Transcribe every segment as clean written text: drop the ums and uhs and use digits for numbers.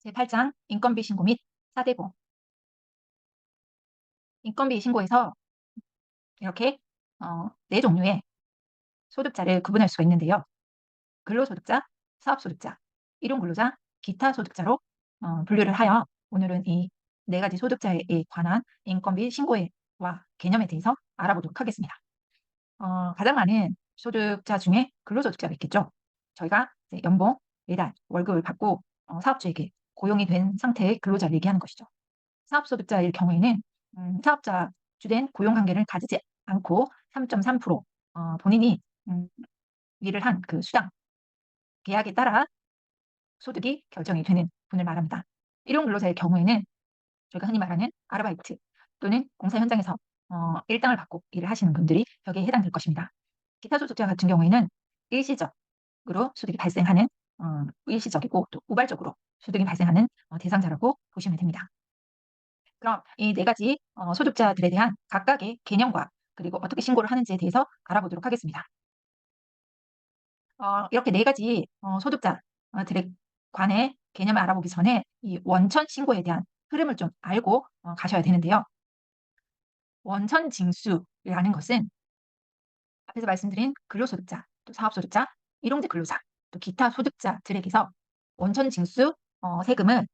제8장 인건비 신고 및 사대보험. 인건비 신고에서 이렇게 네 종류의 소득자를 구분할 수가 있는데요. 근로소득자, 사업소득자, 일용근로자, 기타 소득자로 분류를 하여 오늘은 이 네 가지 소득자에 관한 인건비 신고와 개념에 대해서 알아보도록 하겠습니다. 가장 많은 소득자 중에 근로소득자가 있겠죠. 저희가 이제 연봉, 매달, 월급을 받고 사업주에게 고용이 된 상태의 근로자를 얘기하는 것이죠. 사업소득자일 경우에는 사업자 주된 고용관계를 가지지 않고 3.3% 본인이 일을 한 그 수당, 계약에 따라 소득이 결정이 되는 분을 말합니다. 일용근로자의 경우에는 저희가 흔히 말하는 아르바이트 또는 공사 현장에서 일당을 받고 일을 하시는 분들이 여기에 해당될 것입니다. 기타 소득자 같은 경우에는 일시적으로 소득이 발생하는 일시적이고 또 우발적으로 소득이 발생하는 대상자라고 보시면 됩니다. 그럼 이 네 가지 소득자들에 대한 각각의 개념과 그리고 어떻게 신고를 하는지에 대해서 알아보도록 하겠습니다. 이렇게 네 가지 소득자들에 관해 개념을 알아보기 전에 이 원천 신고에 대한 흐름을 좀 알고 가셔야 되는데요. 원천 징수라는 것은 앞에서 말씀드린 근로소득자, 또 사업소득자, 일용직 근로자, 또 기타 소득자들에게서 원천 징수 세금을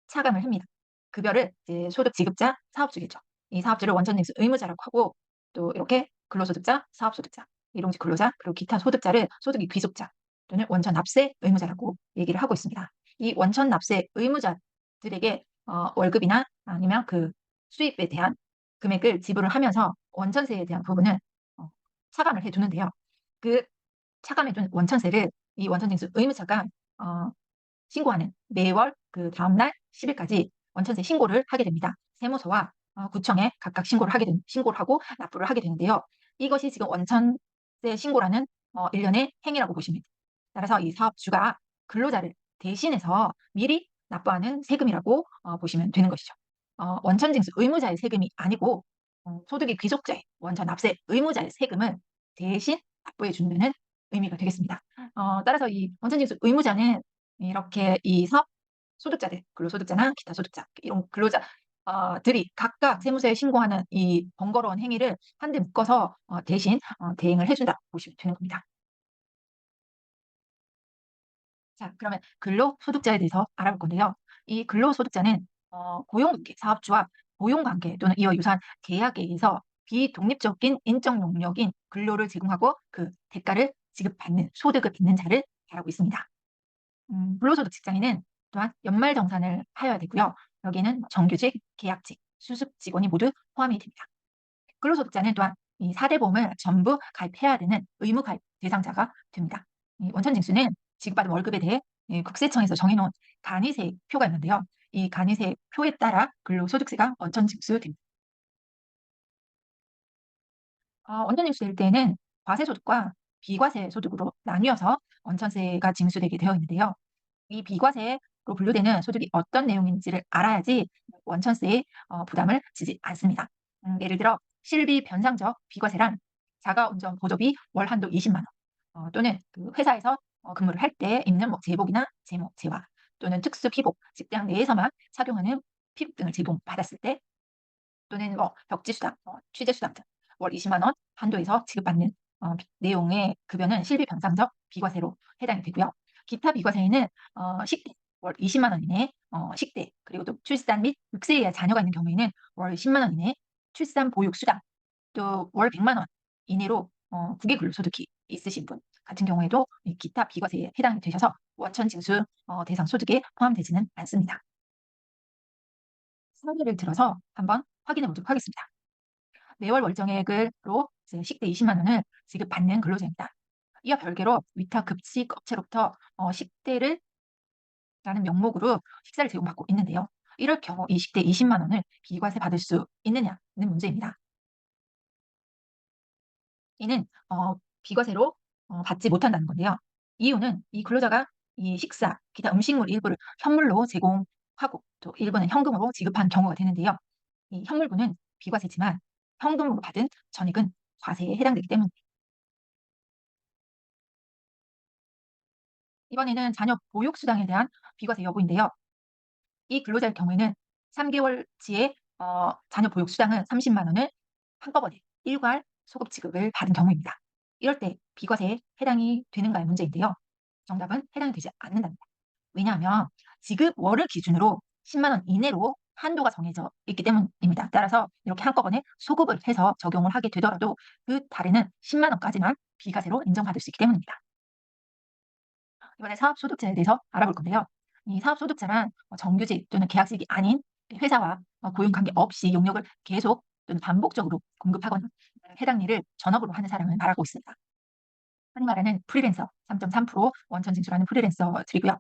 차감을 합니다. 급여를 이제 소득 지급자, 사업주겠죠. 이 사업주를 원천 징수 의무자라고 하고 또 이렇게 근로소득자, 사업소득자, 일용직 근로자, 그리고 기타 소득자를 소득이 귀속자 또는 원천 납세 의무자라고 얘기를 하고 있습니다. 이 원천 납세 의무자들에게 월급이나 아니면 그 수입에 대한 금액을 지불을 하면서 원천세에 대한 부분은 어, 차감을 해두는데요. 그 차감해둔 원천세를 이 원천징수 의무자가 어, 신고하는 매월 그 다음날 10일까지 원천세 신고를 하게 됩니다. 세무서와 구청에 각각 신고를 하고 납부를 하게 되는데요. 이것이 지금 원천세 신고라는 일련의 행위라고 보시면 됩니다. 따라서 이 사업주가 근로자를 대신해서 미리 납부하는 세금이라고 보시면 되는 것이죠. 원천징수 의무자의 세금이 아니고 소득이 귀속자의 원천 납세 의무자의 세금을 대신 납부해 준다는 의미가 되겠습니다. 따라서 이 원천징수 의무자는 이렇게 이 사업 소득자들, 근로소득자나 기타 소득자 이런 근로자들이 각각 세무서에 신고하는 이 번거로운 행위를 한데 묶어서 대신 대행을 해준다고 보시면 되는 겁니다. 자, 그러면 근로소득자에 대해서 알아볼 건데요. 이 근로소득자는 고용관계, 사업주와 고용관계 또는 이와 유사한 계약에 의해서 비독립적인 인적 능력인 근로를 제공하고 그 대가를 지급받는 소득을 받는 자를 말하고 있습니다. 근로소득 직장인은 또한 연말정산을 하여야 되고요. 여기에는 정규직, 계약직, 수습 직원이 모두 포함이 됩니다. 근로소득자는 또한 이 4대 보험을 전부 가입해야 되는 의무 가입 대상자가 됩니다. 이 원천징수는 지급받은 월급에 대해 국세청에서 정해놓은 간이세 표가 있는데요. 이 간이세 표에 따라 근로소득세가 원천징수됩니다. 원천징수 될 때에는 과세소득과 비과세 소득으로 나뉘어서 원천세가 징수되게 되어 있는데요. 이 비과세로 분류되는 소득이 어떤 내용인지를 알아야지 원천세의 부담을 지지 않습니다. 예를 들어 실비 변상적 비과세란 자가운전 보조비 월 한도 20만 원 또는 그 회사에서 근무를 할 때 입는 뭐 제복이나 제모, 제화 또는 특수 피복, 직장 내에서만 착용하는 피복 등을 제공받았을 때 또는 뭐 벽지수당, 취재수당 등 월 20만 원 한도에서 지급받는 내용의 급여는 실비 변상적 비과세로 해당이 되고요. 기타 비과세에는 식대 월 20만 원 이내 식대 그리고 또 출산 및 6세 이하 자녀가 있는 경우에는 월 10만 원 이내 출산 보육 수당 또 월 100만 원 이내로 국외 근로소득이 있으신 분 같은 경우에도 이 기타 비과세에 해당이 되셔서 원천 징수 대상 소득에 포함되지는 않습니다. 사례를 들어서 한번 확인해 보도록 하겠습니다. 매월 월정액으로 식대 20만 원을 지급받는 근로자입니다. 이와 별개로 위탁 급식 업체로부터 식대를 라는 명목으로 식사를 제공받고 있는데요. 이럴 경우 이 식대 20만 원을 비과세 받을 수 있느냐는 문제입니다. 이는 비과세로 받지 못한다는 건데요. 이유는 이 근로자가 이 식사, 기타 음식물 일부를 현물로 제공하고 또 일부는 현금으로 지급한 경우가 되는데요. 이 현물분은 비과세지만 현금으로 받은 전액은 과세에 해당되기 때문입니다. 이번에는 자녀 보육수당에 대한 비과세 여부인데요. 이 근로자의 경우에는 3개월치의 자녀 보육 수당은 30만 원을 한꺼번에 일괄 소급 지급을 받은 경우입니다. 이럴 때 비과세에 해당이 되는가의 문제인데요. 정답은 해당이 되지 않는답니다. 왜냐하면 지급월을 기준으로 10만 원 이내로 한도가 정해져 있기 때문입니다. 따라서 이렇게 한꺼번에 소급을 해서 적용을 하게 되더라도 그 달에는 10만 원까지만 비과세로 인정받을 수 있기 때문입니다. 이번에 사업소득자에 대해서 알아볼 건데요. 이 사업소득자란 정규직 또는 계약직이 아닌 회사와 고용관계 없이 용역을 계속 또는 반복적으로 공급하거나 해당 일을 전업으로 하는 사람을 말하고 있습니다. 흔히 말하는 프리랜서 3.3% 원천 징수라는 프리랜서들이고요.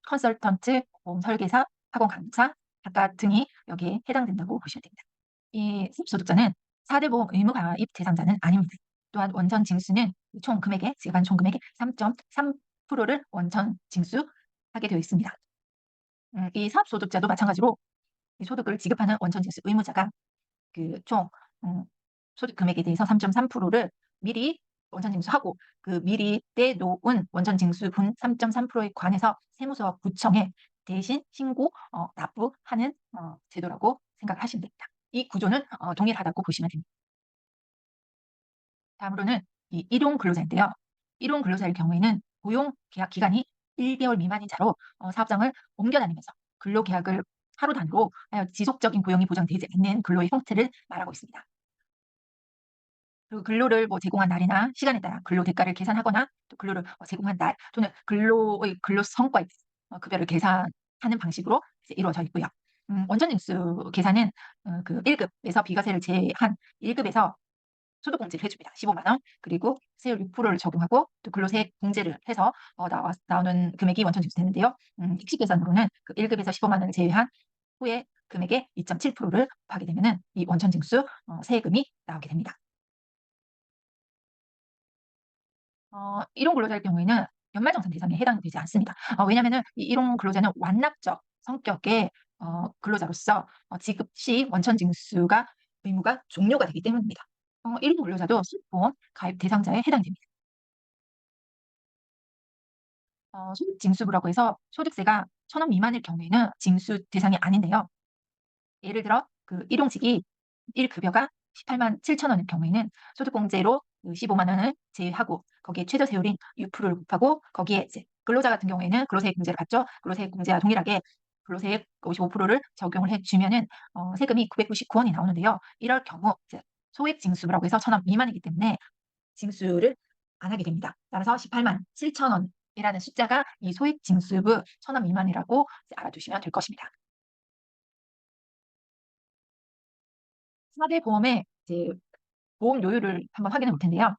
컨설턴트, 보험 설계사, 학원 강사, 작가 등이 여기에 해당된다고 보시면 됩니다. 이 사업소득자는 4대 보험 의무 가입 대상자는 아닙니다. 또한 원천 징수는 총 금액의 지급한 총 금액의 3.3%를 원천 징수하게 되어 있습니다. 이 사업소득자도 마찬가지로 이 소득을 지급하는 원천 징수 의무자가 그총 소득 금액에 대해서 3.3%를 미리 원천 징수하고 그 미리 떼놓은 원천 징수분 3.3%에 관해서 세무서와 구청에 대신 신고 납부하는 제도라고 생각을 하시면 됩니다. 이 구조는 동일하다고 보시면 됩니다. 다음으로는 이 일용 근로자인데요. 일용 근로자의 경우에는 고용 계약 기간이 1개월 미만인 자로 사업장을 옮겨 다니면서 근로계약을 하루 단위로 하여 지속적인 고용이 보장되지 않는 근로의 형태를 말하고 있습니다. 그 근로를 제공한 날이나 시간에 따라 근로 대가를 계산하거나 또 근로를 제공한 날 또는 근로의 근로 성과에 급여를 계산하는 방식으로 이제 이루어져 있고요. 원천 징수 계산은 그 1급에서 비과세를 제한 1급에서 소득공제를 해줍니다. 15만 원. 그리고 세율 6%를 적용하고 또 근로세액 공제를 해서 나오는 금액이 원천 징수되는데요. 익식 계산으로는 그 1급에서 15만 원을 제외한 후에 금액의 2.7%를 곱하게 되면은 이 원천 징수 세금이 나오게 됩니다. 일용 근로자의 경우에는 연말정산 대상에 해당되지 않습니다. 왜냐하면은 이 일용 근로자는 완납적 성격의 근로자로서 지급 시 원천 징수가 의무가 종료가 되기 때문입니다. 일용 근로자도 소득보험 가입 대상자에 해당이 됩니다. 소득 징수부라고 해서 소득세가 1,000원 미만일 경우에는 징수 대상이 아닌데요. 예를 들어 그 일용직이 1급여가 18만 7천 원일 경우에는 소득공제로 그 15만 원을 제외하고 거기에 최저 세율인 6%를 곱하고 거기에 이제 근로자 같은 경우에는 근로세액 공제를 받죠. 근로세액 공제와 동일하게 근로세액 55%를 적용을 해주면은 세금이 999원이 나오는데요. 이럴 경우 이제 소액 징수라고 해서 1,000원 미만이기 때문에 징수를 안 하게 됩니다. 따라서 18만 7천 원이라는 숫자가 이 소액 징수부 1,000원 미만이라고 알아두시면 될 것입니다. 4대 보험의 이제 보험료율을 한번 확인해 볼 텐데요.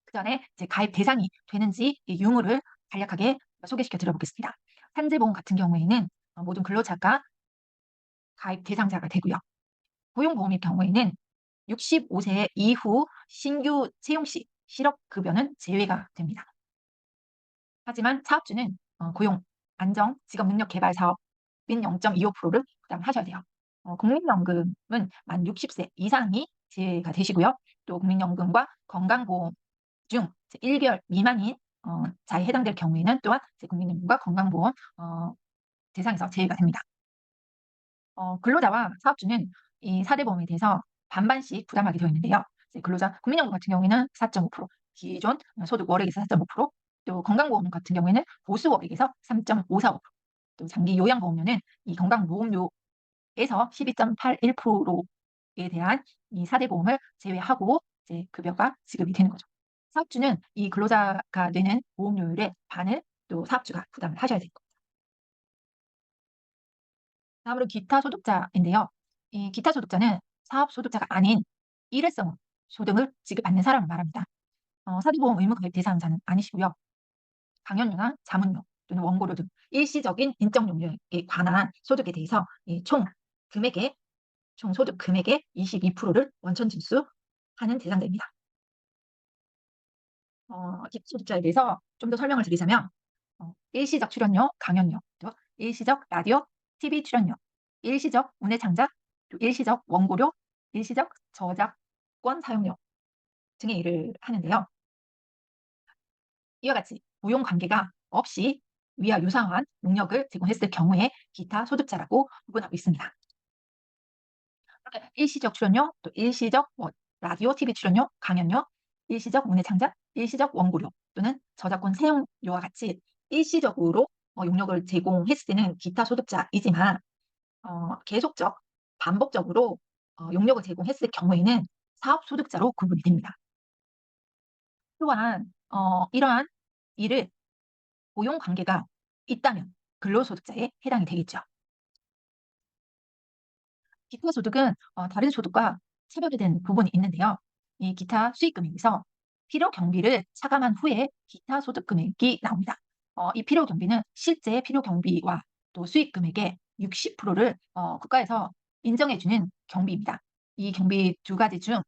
그전에 이제 가입 대상이 되는지 이 유무를 간략하게 소개시켜 드려 보겠습니다. 산재보험 같은 경우에는 모든 근로자가 가입 대상자가 되고요. 고용보험의 경우에는 65세 이후 신규 채용 시 실업급여는 제외가 됩니다. 하지만 사업주는 고용, 안정, 직업 능력 개발 사업인 0.25%를 부담하셔야 돼요. 국민연금은 만 60세 이상이 제외가 되시고요. 또 국민연금과 건강보험 중 1개월 미만인 자에 해당될 경우에는 또한 국민연금과 건강보험 대상에서 제외가 됩니다. 근로자와 사업주는 이 4대 보험에 대해서 반반씩 부담하게 되어 있는데요. 근로자 국민연금 같은 경우에는 4.5%, 기존 소득 월액에서 4.5%, 또 건강보험 같은 경우에는 보수 월액에서 3.545%, 또 장기 요양보험료는 이 건강보험료에서 12.81%에 대한 이 4대 보험을 제외하고 이제 급여가 지급이 되는 거죠. 사업주는 이 근로자가 내는 보험료율의 반을 또 사업주가 부담을 하셔야 됩니다. 다음으로 기타 소득자인데요. 이 기타 소득자는 사업 소득자가 아닌 일회성 소득을 지급받는 사람을 말합니다. 사기보험 의무 가입 대상자는 아니시고요. 강연료나 자문료 또는 원고료 등 일시적인 인적 용료에 관한 소득에 대해서 총 금액의 총 소득 금액의 22%를 원천 징수하는 대상자입니다. 기타 소득자에 대해서 좀 더 설명을 드리자면 일시적 출연료, 강연료, 또 일시적 라디오, TV 출연료, 일시적 문예 창작, 또 일시적 원고료, 일시적 저작권 사용료 등의 일을 하는데요. 이와 같이 고용 관계가 없이 위와 유사한 용역을 제공했을 경우에 기타 소득자라고 구분하고 있습니다. 일시적 출연료, 또 일시적 라디오, TV 출연료, 강연료, 일시적 문예 창작, 일시적 원고료 또는 저작권 사용료와 같이 일시적으로 용역을 제공했을 때는 기타 소득자이지만 계속적, 반복적으로 용역을 제공했을 경우에는 사업 소득자로 구분이 됩니다. 또한 이러한 일을 고용 관계가 있다면 근로소득자에 해당이 되겠죠. 기타 소득은 다른 소득과 차별이 된 부분이 있는데요. 이 기타 수익 금액에서 필요 경비를 차감한 후에 기타 소득 금액이 나옵니다. 이 필요 경비는 실제 필요 경비와 또 수익 금액의 60%를 국가에서 인정해주는 경비입니다. 이 경비 두 가지 중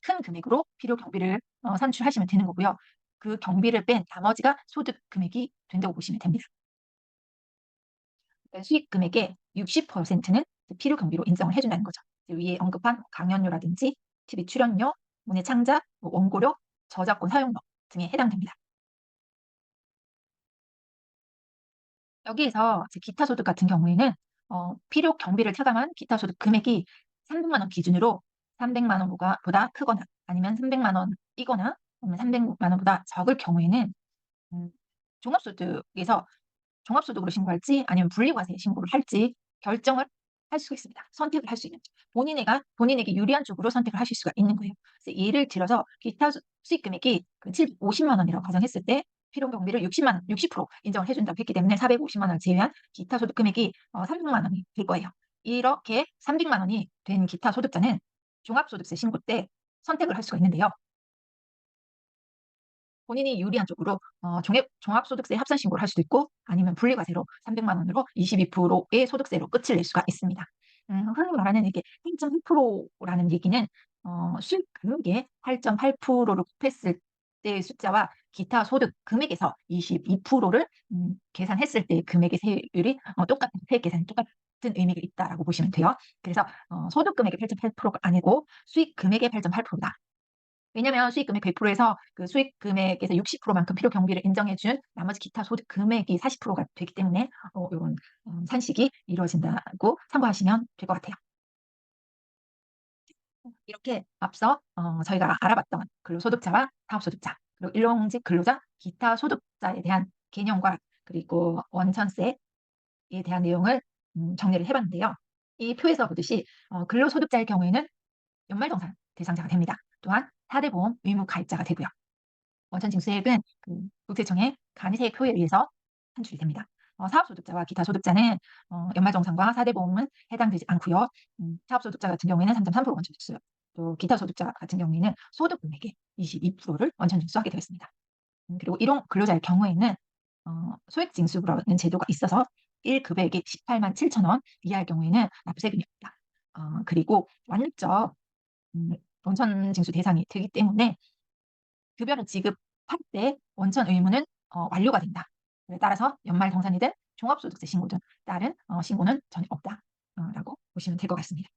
큰 금액으로 필요 경비를 산출하시면 되는 거고요. 그 경비를 뺀 나머지가 소득 금액이 된다고 보시면 됩니다. 수익 금액의 60%는 필요 경비로 인정을 해준다는 거죠. 위에 언급한 강연료라든지 TV 출연료, 문예 창작, 원고료, 저작권 사용료 등에 해당됩니다. 여기에서 기타 소득 같은 경우에는 필요 경비를 차감한 기타 소득 금액이 300만 원 기준으로 300만 원보다 크거나 아니면 300만 원이거나 아니면 300만 원보다 적을 경우에는 종합소득에서 종합소득으로 신고할지 아니면 분리과세 신고를 할지 결정을 할 수가 있습니다. 선택을 할 수 있는 본인에게 유리한 쪽으로 선택을 하실 수가 있는 거예요. 그래서 예를 들어서 기타 수익 금액이 750만 원이라고 가정했을 때 필요 경비를 60% 인정을 해준다고 했기 때문에 450만 원을 제외한 기타 소득 금액이 300만 원이 될 거예요. 이렇게 300만 원이 된 기타 소득자는 종합소득세 신고 때 선택을 할 수가 있는데요. 본인이 유리한 쪽으로 종합소득세 합산 신고를 할 수도 있고 아니면 분리과세로 300만 원으로 22%의 소득세로 끝을 낼 수가 있습니다. 흔히 말하는 이게 8.1%라는 얘기는 수익 금액의 8.8%를 곱했을 때의 숫자와 기타 소득 금액에서 22%를 계산했을 때 금액의 세율이 똑같은 세액 계산이 똑같은 의미가 있다라고 보시면 돼요. 그래서 소득 금액의 8.8%가 아니고 수익 금액의 8.8%다. 왜냐면 수익 금액 100%에서 그 수익 금액에서 60%만큼 필요 경비를 인정해 준 나머지 기타 소득 금액이 40%가 되기 때문에 요런 산식이 이루어진다고 참고하시면 될 것 같아요. 이렇게 앞서 저희가 알아봤던 근로소득자와 사업소득자, 그리고 일용직 근로자, 기타 소득자에 대한 개념과 그리고 원천세에 대한 내용을 정리를 해 봤는데요. 이 표에서 보듯이 근로소득자의 경우에는 연말정산 대상자가 됩니다. 또한 4대 보험 의무 가입자가 되고요. 원천징수액은 국세청의 간이세액표에 의해서 산출이 됩니다. 사업소득자와 기타 소득자는 연말정산과 4대 보험은 해당되지 않고요. 사업소득자 같은 경우에는 3.3% 원천징수, 또 기타 소득자 같은 경우에는 소득 금액의 22%를 원천징수하게 되었습니다. 그리고 일용 근로자의 경우에는 소액징수라는 제도가 있어서 1급액이 18만 7천 원 이하의 경우에는 납부세금이 없다. 그리고 완납적 원천징수 대상이 되기 때문에 급여를 지급할 때 원천 의무는 완료가 된다. 따라서 연말정산이든 종합소득세 신고든 다른 신고는 전혀 없다라고 보시면 될 것 같습니다.